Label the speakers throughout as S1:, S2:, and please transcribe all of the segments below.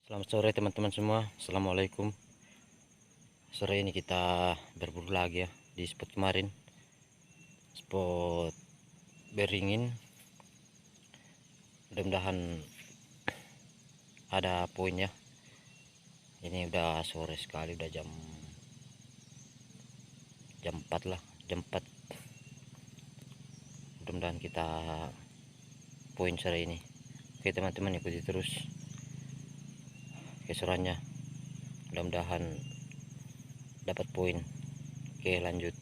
S1: Selamat sore teman-teman semua. Assalamualaikum. Sore ini kita berburu lagi ya di spot kemarin, spot beringin. Mudah-mudahan ada poin ya. Ini udah sore sekali, udah jam 4 lah, jam 4. Mudah-mudahan kita poin sore ini. Oke teman-teman, ikuti terus keseruannya. Mudah-mudahan dapat poin. Oke, lanjut.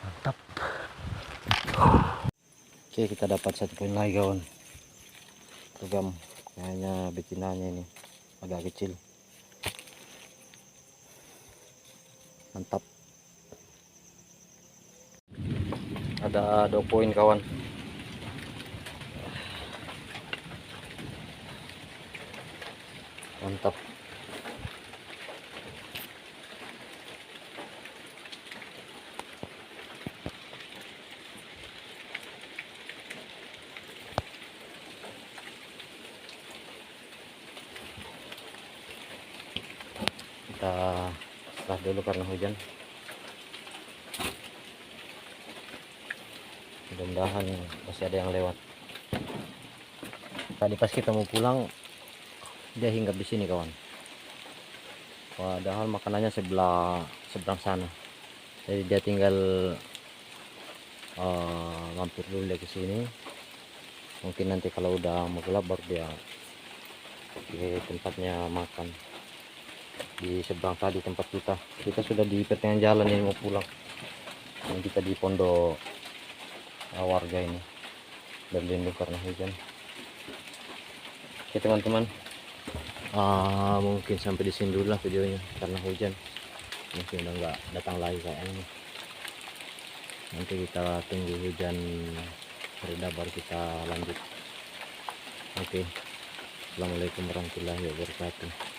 S1: Mantap. Oke, kita dapat satu poin lagi kawan. Program kayaknya betinanya ini agak kecil. Mantap. Ada 2 poin kawan. Mantap. Kita setelah dulu karena hujan. Mudah-mudahan masih ada yang lewat. Tadi pas kita mau pulang dia hinggap di sini kawan, padahal makanannya seberang sana. Jadi dia tinggal mampir dulu dia ke sini. Mungkin nanti kalau udah mau gelap baru dia di tempatnya makan di seberang tadi tempat kita sudah di pertengahan jalan ini mau pulang. Dan kita di pondok warga ini berlindung karena hujan. Oke teman-teman, mungkin sampai di sini dulu lah videonya karena hujan mungkin udah nggak datang lagi kayaknya. Nanti kita tunggu hujan reda baru kita lanjut. Oke, assalamualaikum warahmatullahi wabarakatuh.